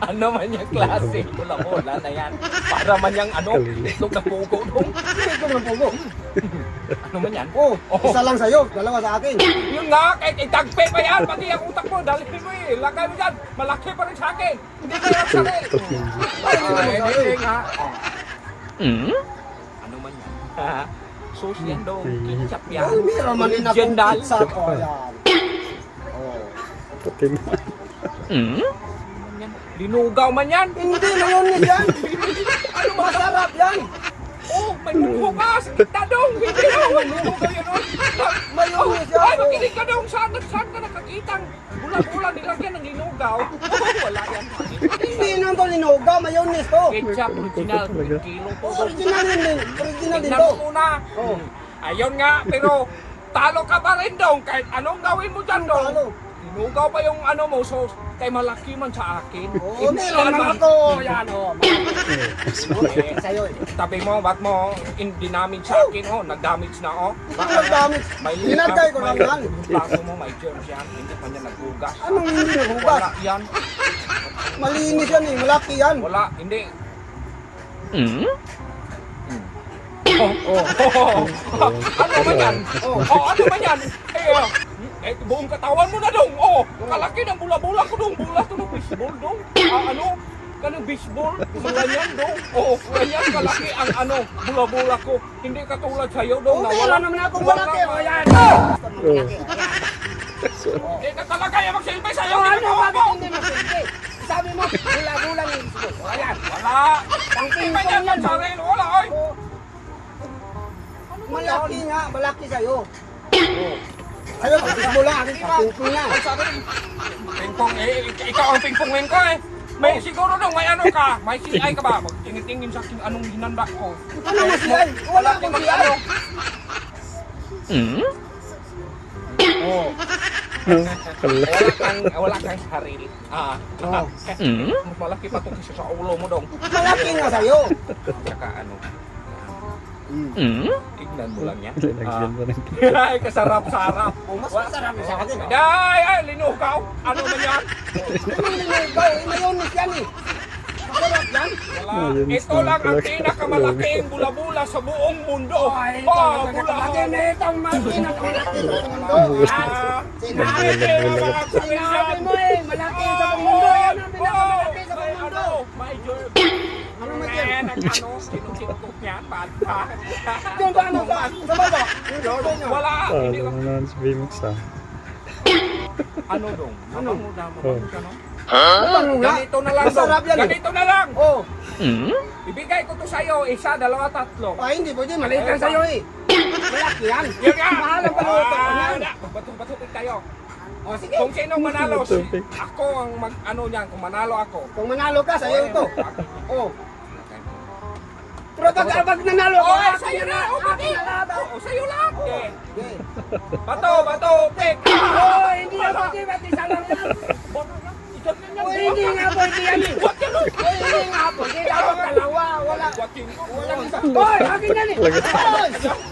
Ano man yung klase? Pula-pula na yan. Para man yung itlog na pugo dong. Itlog ng pugo. Ano man yan? Oh, isa lang sa'yo, dalawa sa akin. Yun nga, kahit itagpe pa yan. Pati ang utak mo, dalhin mo eh. Lagay mo dyan. Malaki pa rin sa akin. Hindi ko yan sa akin. Hindi nga. Ano man yan? Sus yan dong. Ketchup yan. Ay, meron man din akong Original. pizza. Oh, yan. Linugaw man yan. Hindi, mayonnaise yan. Ano Masarap yan. Oh, may mungho ka! Sakit na dong! Hindi na! May mungho ka yan! Mayonnaise yan. Ay, makinig ka dong! Saan ka nakakitang bula-bula nilagyan ng linugaw? Oh, wala yan. Hindi nang to linugaw, mayonnaise to. Ketchup, original. Kilo po. Original yun din. Original din Tignan to. mo muna. Oh. Ayun nga, pero talo ka pa rin dong. Kahit anong gawin mo dyan dong. Talo. Linugaw pa yung ano mo, so kay malaki man sa akin. Oh, meron naman ako. Yan, oh. Eh, Sa'yo eh. tabi mo, ba't mo dinamage sa akin, oh, nag-damage na, oh. Bakit nagdamit? May Hinagay ko lang yan. Plato mo, may germs yan, hindi pa niya naghugas. Anong hindi naghugas? Wala yan, Malinis yan eh, malaki yan. wala, hindi. Ano man yan? Ano man yan? Buong katawan mo na dong. Kalaki ng bula-bula ko dong. Bula to ng baseball dong. Kanang baseball, ganyan dong. Ganyan kalaki ang bula-bula ko. Hindi katulad sa'yo dong. Oh, meron naman akong malaki. Oh, yan. Hindi ka talaga yung magsilbi sa'yo. Ano, bakit hindi masilbi? Sabi mo, bula-bula ng baseball. Oh, yan. Wala. Hindi ba yan yan sa rin? Wala, oy. Malaki nga, malaki sa'yo. Sa'yo, baseball lang, akin kapingping nga. Ay, sabi rin, pingpong, ikaw ang pingpongin ko eh. May siguro dong, may ano ka, may CI ka ba? Magtingin-tingin sa akin anong hinanda ko. Ano mo CI? Wala akong CI. Wala kang sarili. Mas malaki pa itong isa sa ulo mo dong. Malaki nga sa'yo. Tsaka ano, tignan mo lang yan. Lagyan mo ng Ay, kasarap-sarap. Oh, mas masarap sa akin. Ay, linukaw. Ano man yan? Anong linugaw? Mayonnaise yan eh. Masarap yan. Wala. Ayun, Ito lang ang pinakamalaking bula-bula sa buong mundo. Bula. Itong pinakamalaki sa buong mundo. Sinabi mo eh, malaki sa buong mundo. Yan ang pinakamalaki sa buong mundo. May germ. Ano man yan? Sinukit-kuk yan. Bata. Yung paano sa baba? Wala. Hindi Ano lang. mo naman sa Vimix ah. Ano dong? Ano mo na? Ano nga? Ganito na lang dong. Masarap yan eh. Ganito na lang. Oh, Ibigay ko to sa'yo. Isa, dalawa, tatlo. ay hindi pwede. Maliit lang sa'yo eh. Malaki yan. Yan nga. Mahal ang paluto ko yan. Bato-bato tayo. Oh, sige. Kung sino manalo, Tubig. ako ang ano niyan. Kung manalo ako. Kung manalo ka, sa'yo ito. Oh. Pero pag nanalo ka, Oh, sa'yo na. Oh, pati. akin na laban. Oh, sa'yo lang. Okay. Okay. Bato, pick. Oh, hindi na pwede. Ba't isa lang yan? Oh, hindi nga pwede yan eh. What ka nun? Oh, hindi nga pwede. Dapat dalawa. Wala. Watching ko. Walang isa. Hoy, akin yan eh. Hoy!